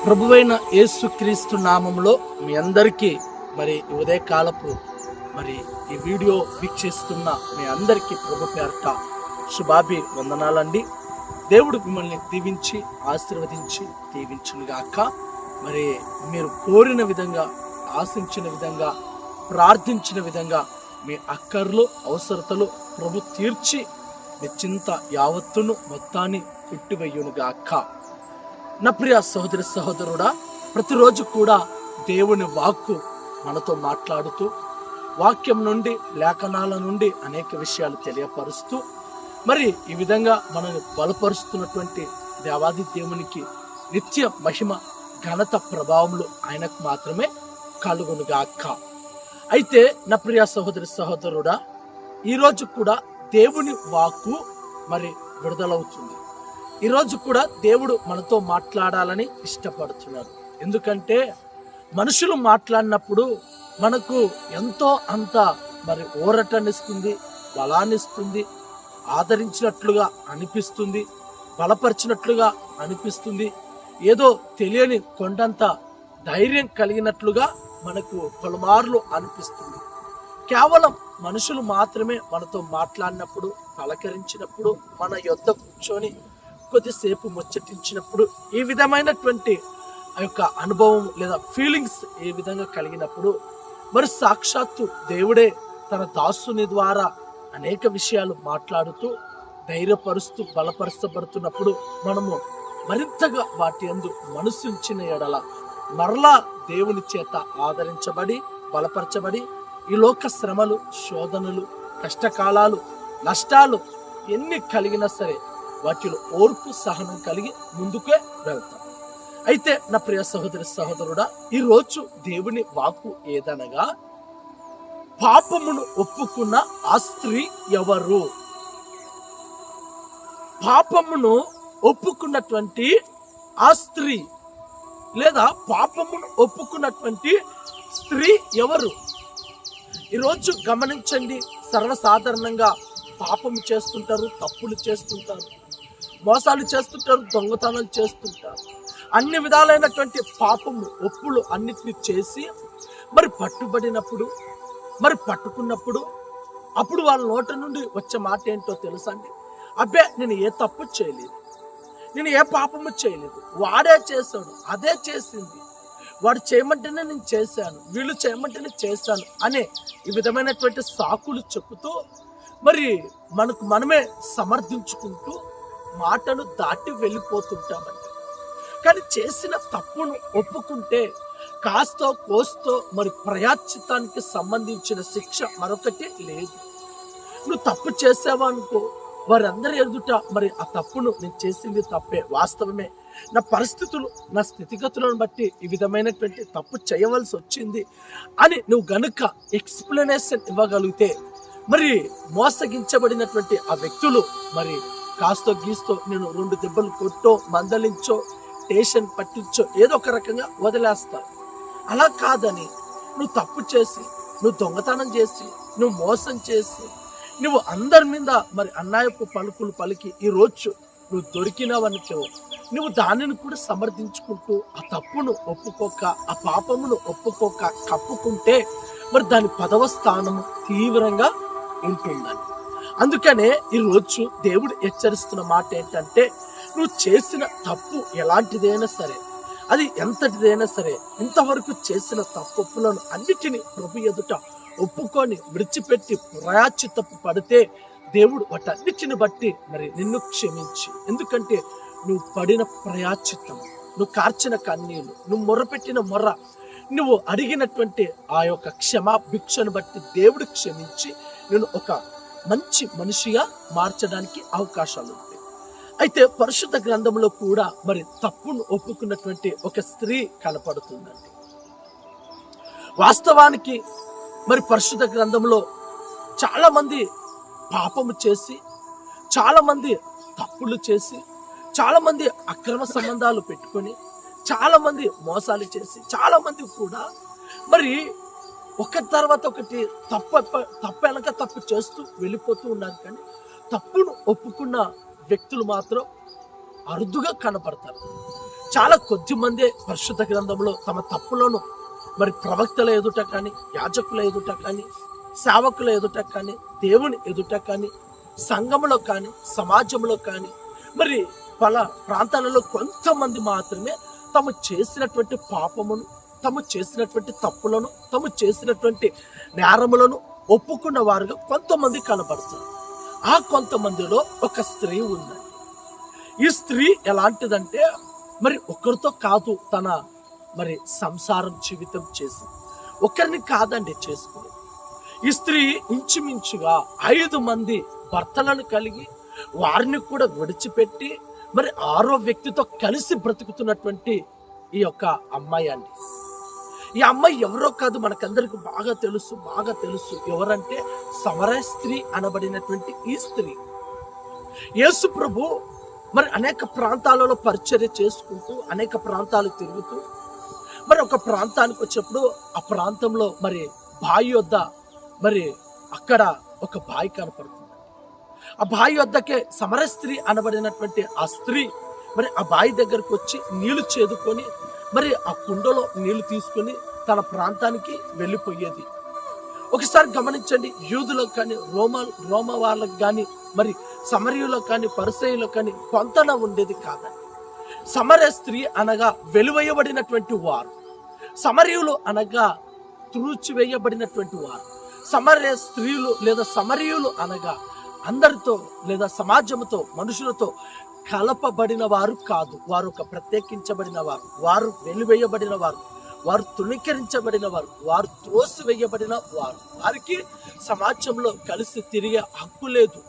ప్రభువైన యేసుక్రీస్తు నామంలో మీ అందరికీ మరి ఉదయకాలపు మరి ఈ వీడియో వీక్షిస్తున్న మీ అందరికీ ప్రభు పేరట శుభాభి వందనాలండి. దేవుడు మిమ్మల్ని దీవించి ఆశీర్వదించి దీవించునుగాక. మరి మీరు కోరిన విధంగా, ఆశించిన విధంగా, ప్రార్థించిన విధంగా మీ అక్కర్లు అవసరతలు ప్రభు తీర్చి మీ చింత యావత్తును మొత్తాన్ని కొట్టివేయునుగాక. నా ప్రియ సహోదరి సహోదరుడా, ప్రతిరోజు కూడా దేవుని వాక్కు మనతో మాట్లాడుతూ వాక్యం నుండి, లేఖనాల నుండి అనేక విషయాలు తెలియపరుస్తూ మరి ఈ విధంగా మనల్ని బలపరుస్తున్నటువంటి దేవాది దేవునికి నిత్య మహిమ ఘనత ప్రభావములు ఆయనకు మాత్రమే కలుగునుగాక. అయితే నా ప్రియ సహోదరి సహోదరుడా, ఈరోజు కూడా దేవుని వాక్కు మరి విడుదలవుతుంది. ఈరోజు కూడా దేవుడు మనతో మాట్లాడాలని ఇష్టపడుతున్నాడు. ఎందుకంటే మనుషులు మాట్లాడినప్పుడు మనకు ఎంతో అంత మరి ఊరటనిస్తుంది, బలాన్నిస్తుంది, ఆదరించినట్లుగా అనిపిస్తుంది, బలపరిచినట్లుగా అనిపిస్తుంది, ఏదో తెలియని కొండంత ధైర్యం కలిగినట్లుగా మనకు పలుమార్లు అనిపిస్తుంది. కేవలం మనుషులు మాత్రమే మనతో మాట్లాడినప్పుడు, పలకరించినప్పుడు, మన యొద్ద కూర్చొని కొద్దిసేపు ముచ్చటించినప్పుడు ఈ విధమైనటువంటి ఆ యొక్క అనుభవం లేదా ఫీలింగ్స్ ఏ విధంగా కలిగినప్పుడు మరి సాక్షాత్తు దేవుడే తన దాసుని ద్వారా అనేక విషయాలు మాట్లాడుతూ ధైర్యపరుస్తూ బలపరచబడుతున్నప్పుడు మనము మరింతగా వాటి యందు మనసుంచిన ఎడల మరలా దేవుని చేత ఆదరించబడి బలపరచబడి ఈ లోక శ్రమలు, శోధనలు, కష్టకాలాలు, నష్టాలు ఎన్ని కలిగినా సరే వాటిలో ఓర్పు సహనం కలిగి ముందుకే వెళ్తాం. అయితే నా ప్రియ సహోదరి సహోదరుడా, ఈరోజు దేవుని వాక్కు ఏదనగా, పాపమును ఒప్పుకున్న ఆ స్త్రీ ఎవరు? పాపమును ఒప్పుకున్నటువంటి ఆ స్త్రీ లేదా పాపమును ఒప్పుకున్నటువంటి స్త్రీ ఎవరు? ఈరోజు గమనించండి, సర్వసాధారణంగా పాపము చేస్తుంటారు, తప్పులు చేస్తుంటారు, మోసాలు చేస్తుంటారు, దొంగతనాలు చేస్తుంటారు, అన్ని విధాలైనటువంటి పాపము ఒప్పులు అన్నిటిని చేసి మరి పట్టుబడినప్పుడు, మరి పట్టుకున్నప్పుడు అప్పుడు వాళ్ళ నోట నుండి వచ్చే మాట ఏంటో తెలుసా అండి? అబ్బే, నేను ఏ తప్పు చేయలేదు, నేను ఏ పాపము చేయలేదు, వాడే చేశాడు, అదే చేసింది, వాడు చేయమంటేనే నేను చేశాను, వీళ్ళు చేయమంటేనే చేశాను అనే ఈ విధమైనటువంటి సాకులు చెప్పుతూ మరి మనకు మనమే సమర్థించుకుంటూ మాటను దాటి వెళ్ళిపోతుంటామండి. కానీ చేసిన తప్పును ఒప్పుకుంటే కాస్తో కోస్తో మరి ప్రయాశ్చితానికి సంబంధించిన శిక్ష మరొకటి లేదు. నువ్వు తప్పు చేసావా అనుకో, వారందరి ఎదుట మరి ఆ తప్పును నేను చేసింది తప్పే, వాస్తవమే, నా పరిస్థితులు, నా స్థితిగతులను బట్టి ఈ విధమైనటువంటి తప్పు చేయవలసి వచ్చింది అని నువ్వు గనుక ఎక్స్ప్లెనేషన్ ఇవ్వగలిగితే మరి మోసగించబడినటువంటి ఆ వ్యక్తులు మరి కాస్తో గీస్తో నేను 2 దెబ్బలు కొట్టో, మందలించో, టేషన్ పట్టించో ఏదో ఒక రకంగా వదిలేస్తారు. అలా కాదని నువ్వు తప్పు చేసి, నువ్వు దొంగతనం చేసి, నువ్వు మోసం చేసి, నువ్వు అందరి మీద మరి అన్యాయపు పలుకులు పలికి ఈరోజు నువ్వు దొరికినవనుకో, నువ్వు దానిని కూడా సమర్థించుకుంటూ ఆ తప్పును ఒప్పుకోక, ఆ పాపమును ఒప్పుకోక కప్పుకుంటే మరి దాని 10వ స్థానము తీవ్రంగా ఉంటుందని. అందుకనే ఈరోజు దేవుడు హెచ్చరిస్తున్న మాట ఏంటంటే, నువ్వు చేసిన తప్పు ఎలాంటిదైనా సరే, అది ఎంతటిదైనా సరే, ఇంతవరకు చేసిన తప్పులను అన్నిటినీ ప్రభు ఎదుట ఒప్పుకొని విడిచిపెట్టి ప్రయాశ్చిత్తపు పడితే దేవుడు వాటన్నిటిని బట్టి మరి నిన్ను క్షమించి, ఎందుకంటే నువ్వు పడిన ప్రయాశ్చిత్తం, నువ్వు కార్చిన కన్నీళ్ళు, నువ్వు మొర్రపెట్టిన మొర్ర, నువ్వు అడిగినటువంటి ఆ యొక్క క్షమాభిక్షను బట్టి దేవుడు క్షమించి నేను ఒక మంచి మనిషిగా మార్చడానికి అవకాశాలు ఉంటాయి. అయితే పరిశుద్ధ గ్రంథంలో కూడా మరి తప్పును ఒప్పుకున్నటువంటి ఒక స్త్రీ కనపడుతుందండి. వాస్తవానికి మరి పరిశుద్ధ గ్రంథంలో చాలా మంది పాపము చేసి, చాలా మంది తప్పులు చేసి, చాలా మంది అక్రమ సంబంధాలు పెట్టుకొని, చాలా మంది మోసాలు చేసి, చాలా మంది కూడా మరి ఒకటి తర్వాత ఒకటి తప్పు వెనక తప్పు చేస్తూ వెళ్ళిపోతూ ఉన్నారు. కానీ తప్పును ఒప్పుకున్న వ్యక్తులు మాత్రం అరుదుగా కనపడతారు. చాలా కొద్ది మందే పరిశుద్ధ గ్రంథంలో తమ తప్పులను మరి ప్రవక్తల ఎదుట కానీ, యాజకుల ఎదుట కానీ, సేవకుల ఎదుట కానీ, దేవుని ఎదుట కానీ, సంఘంలో కానీ, సమాజంలో కానీ, మరి పల ప్రాంతాలలో కొంతమంది మాత్రమే తాము చేసినటువంటి పాపమును, తాము చేసినటువంటి తప్పులను, తాము చేసినటువంటి నేరములను ఒప్పుకున్న వారుగా కొంతమంది కనబడుతున్నారు. ఆ కొంతమందిలో ఒక స్త్రీ ఉందండి. ఈ స్త్రీ ఎలాంటిదంటే మరి ఒకరితో కాదు తన మరి సంసారం జీవితం చేసి, ఒకరిని కాదండి చేసుకునేది. ఈ స్త్రీ ఇంచుమించుగా 5 మంది భర్తలను కలిగి వారిని కూడా విడిచిపెట్టి మరి 6వ వ్యక్తితో కలిసి బ్రతుకుతున్నటువంటి ఈ యొక్క అమ్మాయి అండి. ఈ అమ్మాయి ఎవరో కాదు, మనకందరికి బాగా తెలుసు. ఎవరంటే సమరయ స్త్రీ అనబడినటువంటి ఈ స్త్రీ. యేసు ప్రభు మరి అనేక ప్రాంతాలలో పరిచర్య చేసుకుంటూ, అనేక ప్రాంతాలు తిరుగుతూ మరి ఒక ప్రాంతానికి వచ్చినప్పుడు ఆ ప్రాంతంలో మరి బావి వద్ద మరి అక్కడ ఒక బావి కనపడుతుంది. ఆ బావి వద్దకే సమరయ స్త్రీ అనబడినటువంటి ఆ స్త్రీ మరి ఆ బావి దగ్గరకు వచ్చి నీళ్లు చేదుకొని మరి ఆ కుండలో నీళ్లు తీసుకొని తన ప్రాంతానికి వెళ్ళిపోయేది. ఒకసారి గమనించండి, యూదులకు కానీ, రోమ వాళ్ళకు కానీ, మరి సమరయులకు కానీ, పరిసయ్యులకు కానీ పొంతన ఉండేది కాదండి. సమరయ స్త్రీ అనగా వెలువేయబడినటువంటి వారు, సమరయులు అనగా త్రూచివేయబడినటువంటి వారు. సమరయ స్త్రీలు లేదా సమరయులు అనగా అందరితో లేదా సమాజంతో, మనుషులతో కలపబడిన వారు కాదు. వారు ఒక ప్రత్యేకించబడిన వారు, వారు వెలువేయబడిన వారు, వారు తృణీకరించబడిన వారు, వారు త్రోసివేయబడిన వారు. వారికి సమాజంలో కలిసి తిరిగే హక్కు లేదు,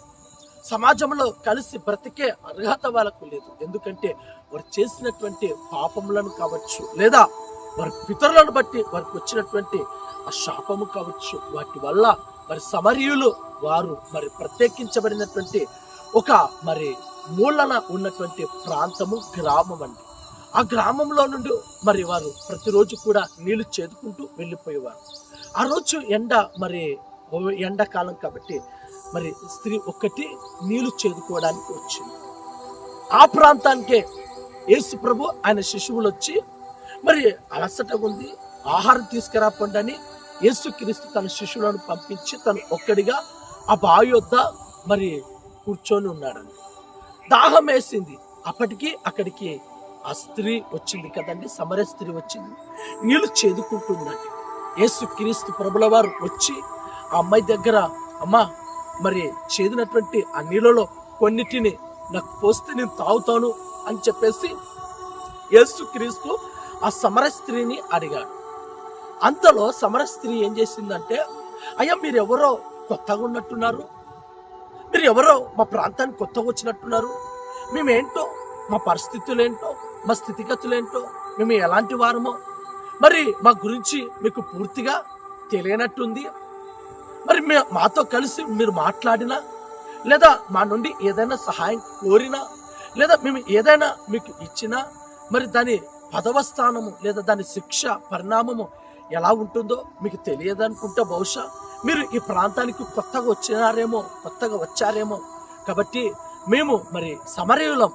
సమాజంలో కలిసి బ్రతికే అర్హత వాళ్ళకు లేదు. ఎందుకంటే వారు చేసినటువంటి పాపములను కావచ్చు, లేదా వారి పితరులను బట్టి వారికి వచ్చినటువంటి ఆ శాపము కావచ్చు, వాటి వల్ల మరి సమరయులు వారు మరి ప్రత్యేకించబడినటువంటి ఒక మరి మూలన ఉన్నటువంటి ప్రాంతము, గ్రామం అండి. ఆ గ్రామంలో నుండి మరి వారు ప్రతిరోజు కూడా నీళ్లు చేదుకుంటూ వెళ్ళిపోయేవారు. ఆ రోజు ఎండాకాలం కాబట్టి మరి స్త్రీ ఒక్కటి నీళ్లు చేదుకోవడానికి వచ్చింది. ఆ ప్రాంతానికే యేసు ప్రభు ఆయన శిశువులు వచ్చి మరి అలసటగా ఉంది, ఆహారం తీసుకురాపండి అని యేసుక్రీస్తు తన శిష్యులను పంపించి తను ఒక్కడిగా ఆ బావి వద్ద మరి కూర్చొని ఉన్నాడండి. దాహం వేసింది. అప్పటికి అక్కడికి ఆ స్త్రీ వచ్చింది కదండి, సమరయ స్త్రీ వచ్చింది, నీళ్లు చేదుకుంటుందండి. యేసుక్రీస్తు ప్రభుల వారు వచ్చి ఆ అమ్మాయి దగ్గర, అమ్మా మరి చేదినటువంటి ఆ నీళ్ళలో కొన్నిటిని నాకు పోస్తే నేను తాగుతాను అని చెప్పేసి యేసుక్రీస్తు ఆ సమరయ స్త్రీని అడిగాడు. అంతలో సమరయ స్త్రీ ఏం చేసిందంటే, అయ్యా మీరెవరో కొత్తగా ఉన్నట్టున్నారు, మీరు ఎవరో మా ప్రాంతానికి కొత్తగా వచ్చినట్టున్నారు, మేమేంటో, మా పరిస్థితులు ఏంటో, మా స్థితిగతులు ఏంటో, మేము ఎలాంటి వారమో మరి మా గురించి మీకు పూర్తిగా తెలియనట్టుంది. మరి మాతో కలిసి మీరు మాట్లాడినా, లేదా మా నుండి ఏదైనా సహాయం కోరినా, లేదా మేము ఏదైనా మీకు ఇచ్చినా మరి దాని పదవ స్థానము లేదా దాని శిక్ష పరిణామము ఎలా ఉంటుందో మీకు తెలియదనుకుంటే బహుశా మీరు ఈ ప్రాంతానికి కొత్తగా వచ్చారేమో. కాబట్టి మేము మరి సమరయులం,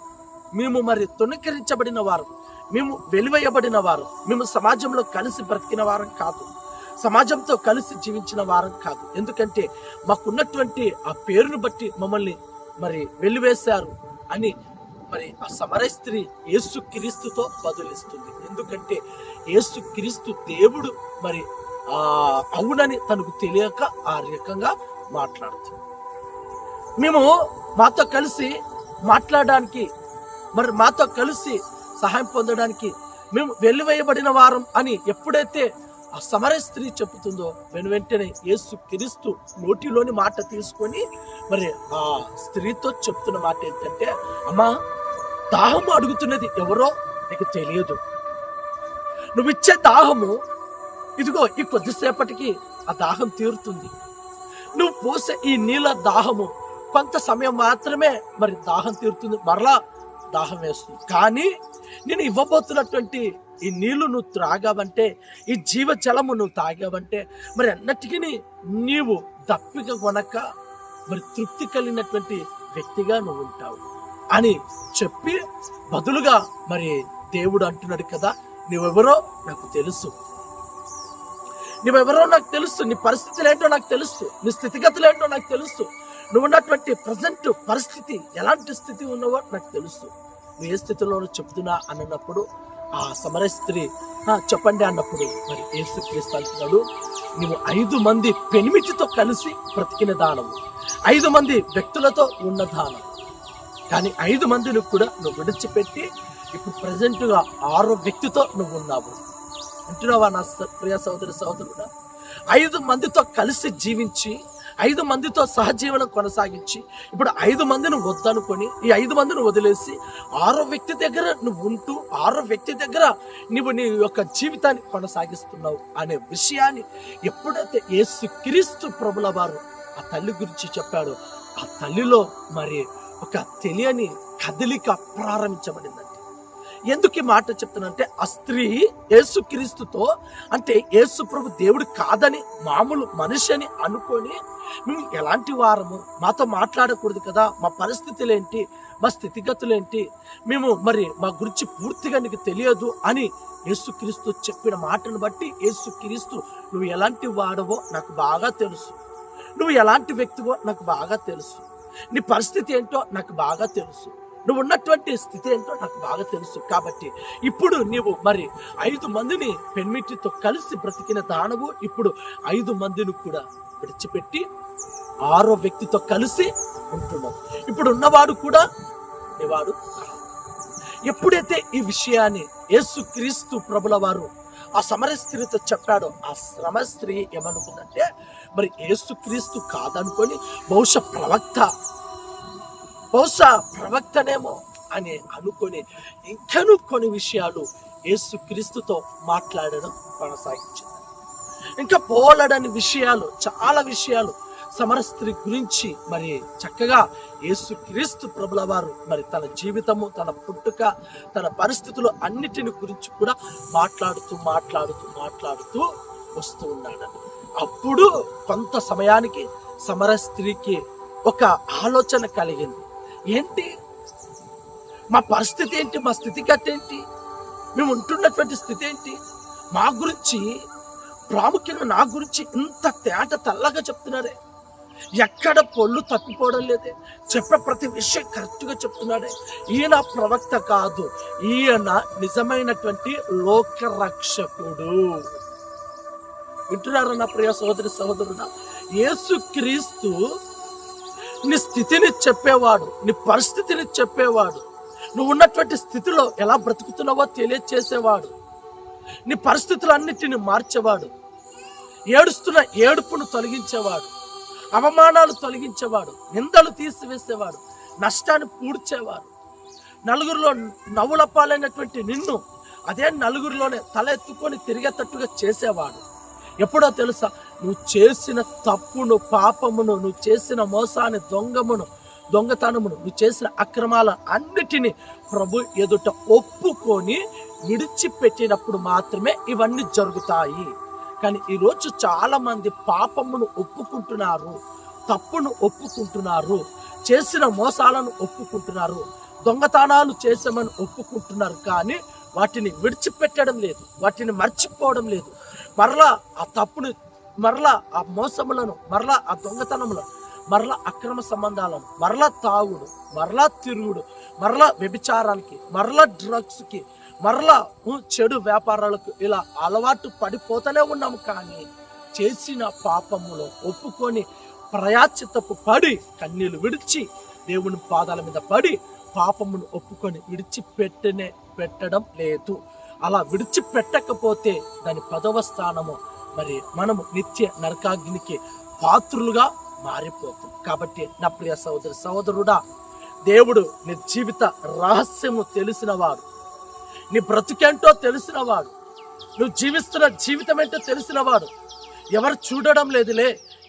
మేము మరి తృణీకరించబడిన వారు, మేము వెలివేయబడిన వారు, మేము సమాజంలో కలిసి బ్రతికిన వారం కాదు, సమాజంతో కలిసి జీవించిన వారం కాదు. ఎందుకంటే మాకున్నటువంటి ఆ పేరును బట్టి మమ్మల్ని మరి వెలివేశారు అని మరి ఆ సమరయ స్త్రీ యేసుక్రీస్తుతో బదులిస్తుంది. ఎందుకంటే యేసుక్రీస్తు దేవుడు మరి అవునని తనకు తెలియక ఆ రకంగా మాట్లాడుతుంది. మేము మాతో కలిసి మాట్లాడడానికి, మరి మాతో కలిసి సహాయం పొందడానికి మేము వెలివేయబడిన వారం అని ఎప్పుడైతే ఆ సమరయ స్త్రీ చెబుతుందో వెంటనే యేసుక్రీస్తు నోటిలోని మాట తీసుకొని మరి ఆ స్త్రీతో చెప్తున్న మాట ఏంటంటే, అమ్మా దాహము అడుగుతున్నది ఎవరో నీకు తెలియదు, నువ్వు ఇచ్చే దాహము ఇదిగో ఈ కొద్దిసేపటికి ఆ దాహం తీరుతుంది, నువ్వు పోసే ఈ నీళ్ళ దాహము కొంత సమయం మాత్రమే మరి దాహం తీరుతుంది, మరలా దాహం వేస్తుంది. కానీ నేను ఇవ్వబోతున్నటువంటి ఈ నీళ్లు నువ్వు త్రాగావంటే, ఈ జీవజలము నువ్వు తాగావంటే మరి అన్నిటికీ నీవు దప్పిక కొనక మరి తృప్తి కలిగినటువంటి వ్యక్తిగా నువ్వు ఉంటావు. అని చెప్పి బదులుగా మరి దేవుడు అంటున్నాడు కదా, నువ్వెవరో నాకు తెలుసు, నువ్వెవరో నాకు తెలుసు, నీ పరిస్థితులు ఏంటో నాకు తెలుసు, నీ స్థితిగతులు ఏంటో నాకు తెలుసు, నువ్వు ఉన్నటువంటి ప్రజెంట్ పరిస్థితి ఎలాంటి స్థితి ఉన్నావో నాకు తెలుసు, నువ్వు ఏ స్థితిలో చెప్తున్నా అన్నప్పుడు ఆ సమరయ స్త్రీ చెప్పండి అన్నప్పుడు మరి యేసుక్రీస్తు అంటున్నాడు, నువ్వు 5 మంది పెనిమిటితో కలిసి బ్రతికిన దానము, 5 మంది వ్యక్తులతో ఉన్న దానం, కానీ 5 మందిని కూడా నువ్వు విడిచిపెట్టి ఇప్పుడు ప్రజెంట్గా 6వ వ్యక్తితో నువ్వు ఉన్నావు అంటున్నావా నా ప్రియ సహోదరుడా? 5 మందితో కలిసి జీవించి 5 మందితో సహజీవనం కొనసాగించి ఇప్పుడు 5 మందిని వద్దనుకొని ఈ 5 మందిని వదిలేసి 6వ వ్యక్తి దగ్గర నువ్వు ఉంటూ 6వ వ్యక్తి దగ్గర నువ్వు నీ యొక్క జీవితాన్ని కొనసాగిస్తున్నావు అనే విషయాన్ని ఎప్పుడైతే యేసుక్రీస్తు ప్రభుల వారు ఆ తల్లి గురించి చెప్పాడో ఆ తల్లిలో మరి ఒక తెలియని కదలిక ప్రారంభించబడిందండి. ఎందుకు ఈ మాట చెప్తానంటే, ఆ స్త్రీ యేసుక్రీస్తుతో అంటే యేసు ప్రభు దేవుడు కాదని మామూలు మనిషి అని అనుకొని మేము ఎలాంటి వారము, మాతో మాట్లాడకూడదు కదా, మా పరిస్థితులు ఏంటి, మా స్థితిగతులు ఏంటి, మేము మరి మా గురించి పూర్తిగా నీకు తెలియదు అని యేసుక్రీస్తు చెప్పిన మాటను బట్టి యేసుక్రీస్తు నువ్వు ఎలాంటి వాడవో నాకు బాగా తెలుసు, నువ్వు ఎలాంటి వ్యక్తివో నాకు బాగా తెలుసు, నీ పరిస్థితి ఏంటో నాకు బాగా తెలుసు, నువ్వు ఉన్నటువంటి స్థితి ఏంటో నాకు బాగా తెలుసు, కాబట్టి ఇప్పుడు నీవు మరి 5 మందిని పెన్మిటితో కలిసి బ్రతికిన దానవు ఇప్పుడు 5 మందిని కూడా విడిచిపెట్టి 6వ వ్యక్తితో కలిసి ఉంటున్నావు, ఇప్పుడు ఉన్నవాడు కూడా నీవాడు కాదు. ఎప్పుడైతే ఈ విషయాన్ని యేసుక్రీస్తు ప్రభుల వారు ఆ సమరయ స్త్రీతో చెప్పాడో ఆ సమరయ స్త్రీ ఏమనుకుందంటే, మరి యేసుక్రీస్తు కాదనుకొని బహుశా ప్రవక్తనేమో అని అనుకొని ఇంకను కొన్ని విషయాలు యేసుక్రీస్తుతో మాట్లాడడం కొనసాగించింది. ఇంకా పోలడని విషయాలు, చాలా విషయాలు సమరయ స్త్రీ గురించి మరి చక్కగా యేసుక్రీస్తు ప్రభుల వారు మరి తన జీవితము, తన పుట్టుక, తన పరిస్థితులు అన్నిటిని గురించి కూడా మాట్లాడుతూ వస్తూ ఉన్నాడు. అప్పుడు కొంత సమయానికి సమరయ స్త్రీకి ఒక ఆలోచన కలిగింది. ఏంటి మా పరిస్థితి ఏంటి, మా స్థితిగతి ఏంటి, మేము ఉంటున్నటువంటి స్థితి ఏంటి, మా గురించి ప్రాముఖ్యంగా నా గురించి ఇంత తేట తెల్లగా చెప్తున్నారే, ఎక్కడ పొల్లు తప్పిపోవడం లేదే, చెప్పే ప్రతి విషయం కరెక్ట్గా చెప్తున్నాడే, ఈయన ప్రవక్త కాదు, ఈయన నిజమైనటువంటి లోకరక్షకుడు. వింటున్నారా నా ప్రియ సహోదరుడా? యేసుక్రీస్తు నీ స్థితిని చెప్పేవాడు, నీ పరిస్థితిని చెప్పేవాడు, నువ్వు ఉన్నటువంటి స్థితిలో ఎలా బ్రతుకుతున్నావో తెలియచేసేవాడు, నీ పరిస్థితులన్నిటిని మార్చేవాడు, ఏడుస్తున్న ఏడుపును తొలగించేవాడు, అవమానాలు తొలగించేవాడు, నిందలు తీసివేసేవాడు, నష్టాన్ని పూడ్చేవాడు, నలుగురిలో నవ్వుల పాలైనటువంటి నిన్ను అదే నలుగురిలోనే తల ఎత్తుకొని తిరిగేటట్టుగా చేసేవాడు. ఎప్పుడో తెలుసా, నువ్వు చేసిన తప్పును, పాపమును, నువ్వు చేసిన మోసాన్ని, దొంగతనమును, నువ్వు చేసిన అక్రమాల అన్నిటినీ ప్రభు ఎదుట ఒప్పుకొని విడిచిపెట్టినప్పుడు మాత్రమే ఇవన్నీ జరుగుతాయి. కానీ ఈరోజు చాలా మంది పాపమును ఒప్పుకుంటున్నారు, తప్పును ఒప్పుకుంటున్నారు, చేసిన మోసాలను ఒప్పుకుంటున్నారు, దొంగతనాలు చేసామని ఒప్పుకుంటున్నారు, కానీ వాటిని విడిచిపెట్టడం లేదు, వాటిని మర్చిపోవడం లేదు. మరలా ఆ తప్పును, మరలా ఆ మోసములను, మరలా ఆ దొంగతనములను, మరలా అక్రమ సంబంధాలను, మరలా తాగుడు, మరలా తిరుగుడు, మరలా వ్యభిచారానికి, మరలా డ్రగ్స్కి, మరలా చెడు వ్యాపారాలకు ఇలా అలవాటు పడిపోతూనే ఉన్నాము. కానీ చేసిన పాపములో ఒప్పుకొని ప్రయాచితపు పడి కన్నీళ్లు విడిచి దేవుని పాదాల మీద పడి పాపమును ఒప్పుకొని పెట్టడం లేదు. అలా విడిచిపెట్టకపోతే దాని 10వ స్థానము మరి మనము నిత్య నరకాగ్నికి పాత్రులుగా మారిపోతాం. కాబట్టి నా ప్రియ సహోదరుడా, దేవుడు నీ జీవిత రహస్యము తెలిసినవాడు, నీ బ్రతుకేంటో తెలిసినవాడు, నువ్వు జీవిస్తున్న జీవితం ఏంటో తెలిసినవాడు. ఎవరు చూడడం లేదులే,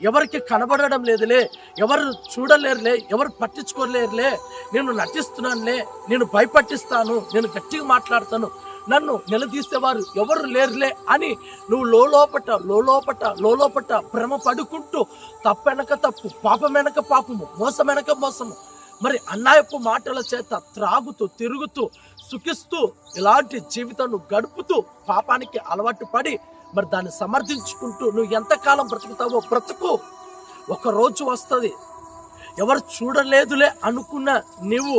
ఎవరికి కనబడడం లేదులే, ఎవరు చూడలేరులే, ఎవరు పట్టించుకోలేరులే, నేను నటిస్తున్నానులే, నేను భయపట్టిస్తాను, నేను గట్టిగా మాట్లాడతాను, నన్ను నిలదీసేవారు ఎవరు లేరులే అని నువ్వు లోలోపట భ్రమ పడుకుంటూ తప్పు వెనక తప్పు, పాపం వెనక పాపము, మోసం వెనక మోసము, మరి అన్యాయపు మాటల చేత త్రాగుతూ తిరుగుతూ సుఖిస్తూ ఇలాంటి జీవితాన్ని గడుపుతూ పాపానికి అలవాటు పడి మరి దాన్ని సమర్థించుకుంటూ నువ్వు ఎంతకాలం బ్రతుకుతావో బ్రతుకు. ఒక రోజు వస్తుంది, ఎవరు చూడలేదులే అనుకున్న నీవు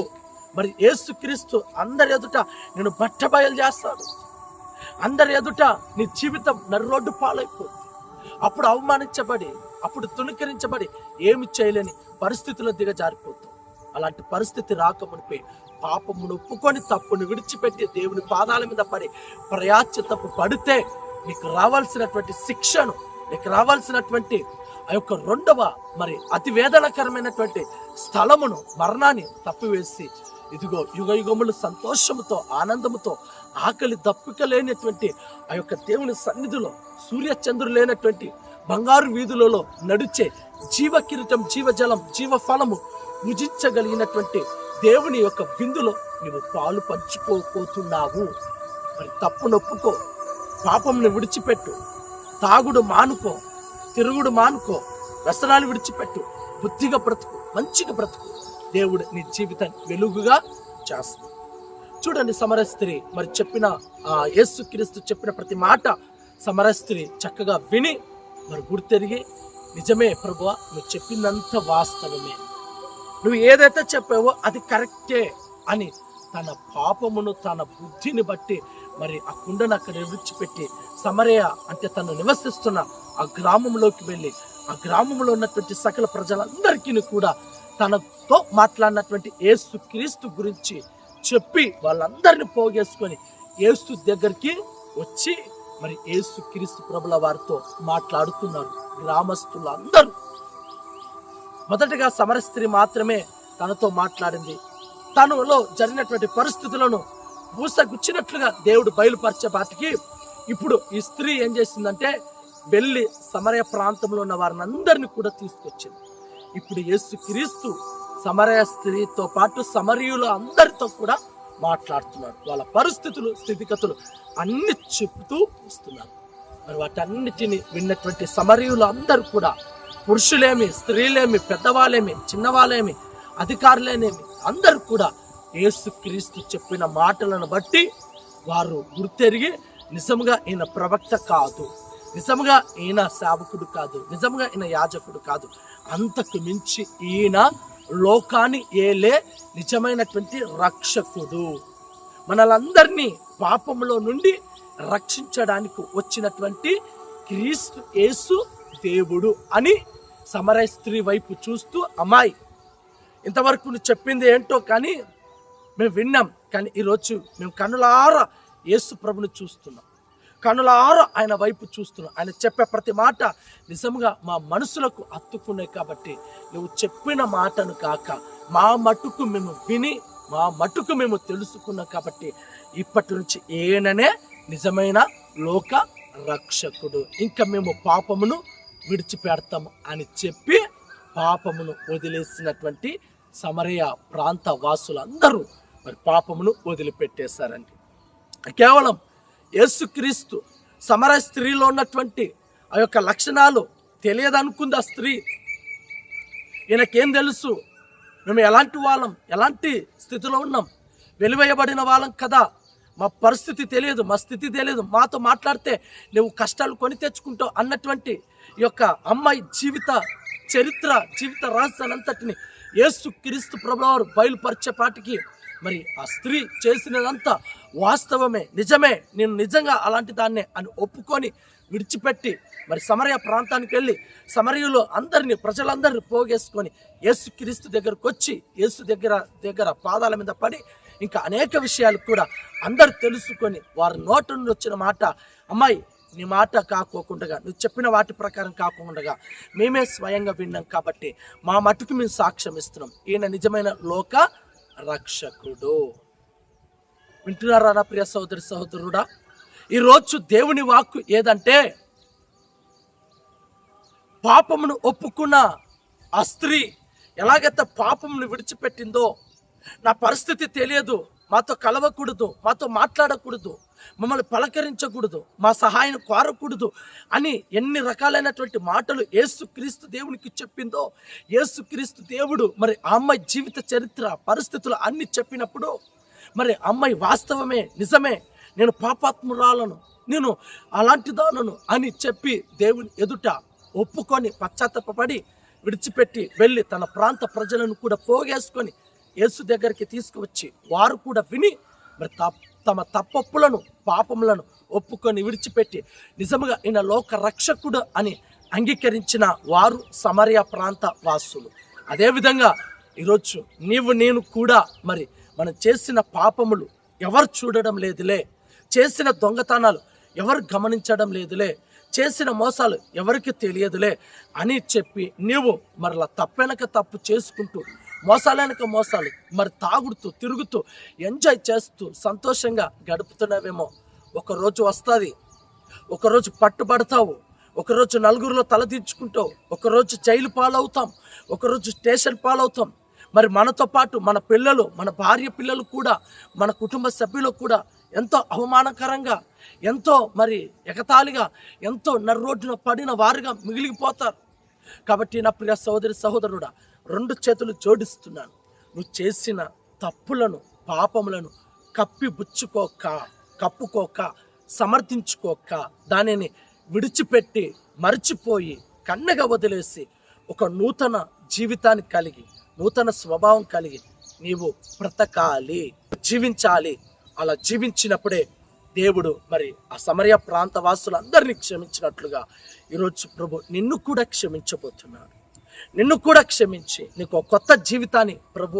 మరి యేసుక్రీస్తు అందరి ఎదుట నేను బట్టబయలు చేస్తాడు. అందరి ఎదుట నీ జీవితం నర్రోడ్డు పాలైపోతుంది. అప్పుడు అవమానించబడి, అప్పుడు తుణీకరించబడి ఏమి చేయలేని పరిస్థితుల్లో దిగజారిపోతావు. అలాంటి పరిస్థితి రాకమునిపై పాపమును ఒప్పుకొని తప్పును విడిచిపెట్టి దేవుని పాదాల మీద పడి ప్రయాశ్చిత్తపు పడితే నీకు రావాల్సినటువంటి శిక్షను, నీకు రావాల్సినటువంటి ఆ యొక్క రెండవ మరి అతి వేదనకరమైనటువంటి స్థలమును, మరణాన్ని తప్పివేసి ఇదిగో యుగ యుగములు సంతోషముతో ఆనందముతో ఆకలి దప్పిక లేనటువంటి ఆ యొక్క దేవుని సన్నిధిలో సూర్యచంద్రులు లేనటువంటి బంగారు వీధులలో నడిచే జీవ కిరీటం, జీవజలం, జీవ ఫలము భుజించగలిగినటువంటి దేవుని యొక్క విందులో నువ్వు పాలు పంచుకోపోతున్నావు. మరి తప్పు నొప్పుకో, పాపంను విడిచిపెట్టు, తాగుడు మానుకో, తిరుగుడు మానుకో, వ్యసనాలు విడిచిపెట్టు, బుద్ధిగా బ్రతుకు, మంచిగా బ్రతుకు. దేవుడు నీ జీవితాన్ని వెలుగుగా చేస్తాడు. చూడండి, సమరయ స్త్రీ మరి చెప్పిన యేసుక్రీస్తు చెప్పిన ప్రతి మాట సమరయ స్త్రీ చక్కగా విని మరి గుర్తెరిగి, నిజమే ప్రభువా, నువ్వు చెప్పిందంత వాస్తవమే, నువ్వు ఏదైతే చెప్పావో అది కరెక్టే అని తన పాపమును తన బుద్ధిని బట్టి మరి ఆ కుండను అక్కడ విడిచిపెట్టి సమరయ అంటే తను నివసిస్తున్న ఆ గ్రామంలోకి వెళ్ళి ఆ గ్రామంలో ఉన్నటువంటి సకల ప్రజలందరికీ కూడా తనతో మాట్లాడినటువంటి యేసుక్రీస్తు గురించి చెప్పి వాళ్ళందరినీ పోగేసుకొని యేసు దగ్గరికి వచ్చి మరి యేసుక్రీస్తు ప్రభుల వారితో మాట్లాడుతున్నారు గ్రామస్తులు అందరూ. మొదటగా సమరయ స్త్రీ మాత్రమే తనతో మాట్లాడింది. తనలో జరిగినటువంటి పరిస్థితులను పూసగుచ్చినట్లుగా దేవుడు బయలుపరిచే బాటికి ఇప్పుడు ఈ స్త్రీ ఏం చేసిందంటే వెళ్ళి సమరయ ప్రాంతంలో ఉన్న వారిని అందరినీ కూడా తీసుకొచ్చింది. ఇప్పుడు యేసుక్రీస్తు సమరయ స్త్రీతో పాటు సమరయులు అందరితో కూడా మాట్లాడుతున్నారు. వాళ్ళ పరిస్థితులు, స్థితిగతులు అన్ని చెప్తూ వస్తున్నారు. మరి వాటన్నిటిని విన్నటువంటి సమరయులు అందరూ కూడా, పురుషులేమి, స్త్రీలేమి, పెద్దవాళ్ళేమి, చిన్నవాళ్ళేమి, అధికారులేనేమి, అందరూ కూడా యేసుక్రీస్తు చెప్పిన మాటలను బట్టి వారు గుర్తెరిగి నిజంగా ఈయన ప్రవక్త కాదు, నిజంగా ఈయన సేవకుడు కాదు, నిజంగా ఈయన యాజకుడు కాదు, అంతకు మించి ఈయన లోకాన్ని ఏలే నిజమైనటువంటి రక్షకుడు, మనలందరినీ పాపములో నుండి రక్షించడానికి వచ్చినటువంటి క్రీస్తు యేసు దేవుడు అని సమరయ స్త్రీ వైపు చూస్తూ, అమ్మాయి ఇంతవరకు నువ్వు చెప్పింది ఏంటో కానీ మేము విన్నాం, కానీ ఈరోజు మేము కనులారా యేసు ప్రభుని చూస్తున్నాం, కనులారా ఆయన వైపు చూస్తున్నాం. ఆయన చెప్పే ప్రతి మాట నిజంగా మా మనసులకు హత్తుకున్నాయి. కాబట్టి నువ్వు చెప్పిన మాటను కాక మా మటుకు మేము విని మా మటుకు మేము తెలుసుకున్నాం. కాబట్టి ఇప్పటి నుంచి ఈయననే నిజమైన లోక రక్షకుడు, ఇంకా మేము పాపమును విడిచిపెడతాము అని చెప్పి పాపమును వదిలేసినటువంటి సమరయ ప్రాంత వాసులందరూ మరి పాపమును వదిలిపెట్టేశారండి. కేవలం యేసుక్రీస్తు సమరయ స్త్రీలో ఉన్నటువంటి ఆ యొక్క లక్షణాలు తెలియదనుకుంది ఆ స్త్రీ. ఈయనకేం తెలుసు, మేము ఎలాంటి వాళ్ళం, ఎలాంటి స్థితిలో ఉన్నాం, వెలివేయబడిన వాళ్ళం కదా, మా పరిస్థితి తెలియదు, మా స్థితి తెలియదు, మాతో మాట్లాడితే నువ్వు కష్టాలు కొని తెచ్చుకుంటావు అన్నటువంటి ఈ యొక్క అమ్మాయి జీవిత చరిత్ర, జీవిత రహస్యాలంతటిని యేసుక్రీస్తు ప్రభువారు బయలుపరిచేపాటికి మరి ఆ స్త్రీ చేసినదంతా వాస్తవమే, నిజమే, నేను నిజంగా అలాంటి దాన్నే అని ఒప్పుకొని విడిచిపెట్టి మరి సమరయ ప్రాంతానికి వెళ్ళి సమరయులు అందరినీ, ప్రజలందరినీ పోగేసుకొని యేసుక్రీస్తు దగ్గరకు వచ్చి యేసు దగ్గర పాదాల మీద పడి ఇంకా అనేక విషయాలు కూడా అందరు తెలుసుకొని వారి నోటి నుండి వచ్చిన మాట, అమ్మాయి నీ మాట కాకోకుండా, నువ్వు చెప్పిన వాటి ప్రకారం కాకుండా మేమే స్వయంగా విన్నాం కాబట్టి మా మటుకు మేము సాక్ష్యం ఇస్తున్నాం, ఈయన నిజమైన లోక రక్షకుడు. వింటున్నారా నా ప్రియ సహోదరి సహోదరుడా? ఈరోజు దేవుని వాక్కు ఏదంటే, పాపమును ఒప్పుకున్న ఆ స్త్రీ ఎలాగైతే పాపమును విడిచిపెట్టిందో, నా పరిస్థితి తెలియదు, మాతో కలవకూడదు, మాతో మాట్లాడకూడదు, మమ్మల్ని పలకరించకూడదు, మా సహాయం కోరకూడదు అని ఎన్ని రకాలైనటువంటి మాటలు యేసుక్రీస్తు దేవునికి చెప్పిందో, యేసుక్రీస్తు దేవుడు మరి ఆ అమ్మాయి జీవిత చరిత్ర పరిస్థితులు అన్ని చెప్పినప్పుడు మరి అమ్మాయి వాస్తవమే, నిజమే, నేను పాపాత్మురాలను, నేను అలాంటిదానను అని చెప్పి దేవుని ఎదుట ఒప్పుకొని పశ్చాత్తాపపడి విడిచిపెట్టి వెళ్ళి తన ప్రాంత ప్రజలను కూడా పోగేసుకొని యేసు దగ్గరికి తీసుకువచ్చి వారు కూడా విని మరి తమ తప్పొప్పులను పాపములను ఒప్పుకొని విడిచిపెట్టి నిజముగా ఈయన లోక రక్షకుడు అని అంగీకరించిన వారు సమరయ ప్రాంత వాసులు. అదేవిధంగా ఈరోజు నీవు నేను కూడా మరి మనం చేసిన పాపములు ఎవరు చూడడం లేదులే, చేసిన దొంగతనాలు ఎవరు గమనించడం లేదులే, చేసిన మోసాలు ఎవరికి తెలియదులే అని చెప్పి నీవు మరలా తప్పెనక తప్పు చేసుకుంటూ మోసాలనక మోసాలు మరి తాగుడుతూ తిరుగుతూ ఎంజాయ్ చేస్తూ సంతోషంగా గడుపుతున్నావేమో. ఒకరోజు వస్తుంది, ఒకరోజు పట్టుబడతావు, ఒకరోజు నలుగురిలో తలదించుకుంటావు, ఒకరోజు జైలు పాలవుతాం, ఒకరోజు స్టేషన్ పాలవుతాం. మరి మనతో పాటు మన పిల్లలు, మన భార్య పిల్లలు కూడా, మన కుటుంబ సభ్యులు కూడా ఎంతో అవమానకరంగా, ఎంతో మరి ఎగతాళిగా, ఎంతో నర్రోడ్డున పడిన వారుగా మిగిలిపోతారు. కాబట్టి నా ప్రియ సహోదరి సహోదరుడా, 2 చేతులు జోడిస్తున్నాను. నువ్వు చేసిన తప్పులను పాపములను కప్పుకోక సమర్థించుకోక దానిని విడిచిపెట్టి మర్చిపోయి కన్నగా వదిలేసి ఒక నూతన జీవితాన్ని కలిగి, నూతన స్వభావం కలిగి నీవు బ్రతకాలి, జీవించాలి. అలా జీవించినప్పుడే దేవుడు మరి ఆ సమరయ ప్రాంత వాసులందరినీ క్షమించినట్లుగా ఈరోజు ప్రభు నిన్ను కూడా క్షమించబోతున్నాడు. నిన్ను కూడా క్షమించి నీకు ఒక కొత్త జీవితాన్ని ప్రభు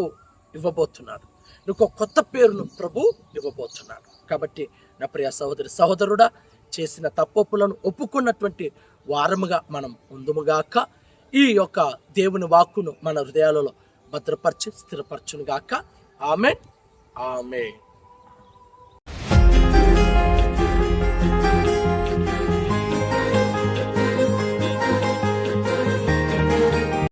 ఇవ్వబోతున్నాడు, నీకు ఒక కొత్త పేరును ప్రభు ఇవ్వబోతున్నాడు. కాబట్టి నా ప్రియ సహోదరి సహోదరుడా, చేసిన తప్పులను ఒప్పుకున్నటువంటి వారముగా మనం ఉందుముగాక. ఈ యొక్క దేవుని వాక్కును మన హృదయాలలో భద్రపరిచి స్థిరపరచునుగాక. ఆమేన్, ఆమేన్.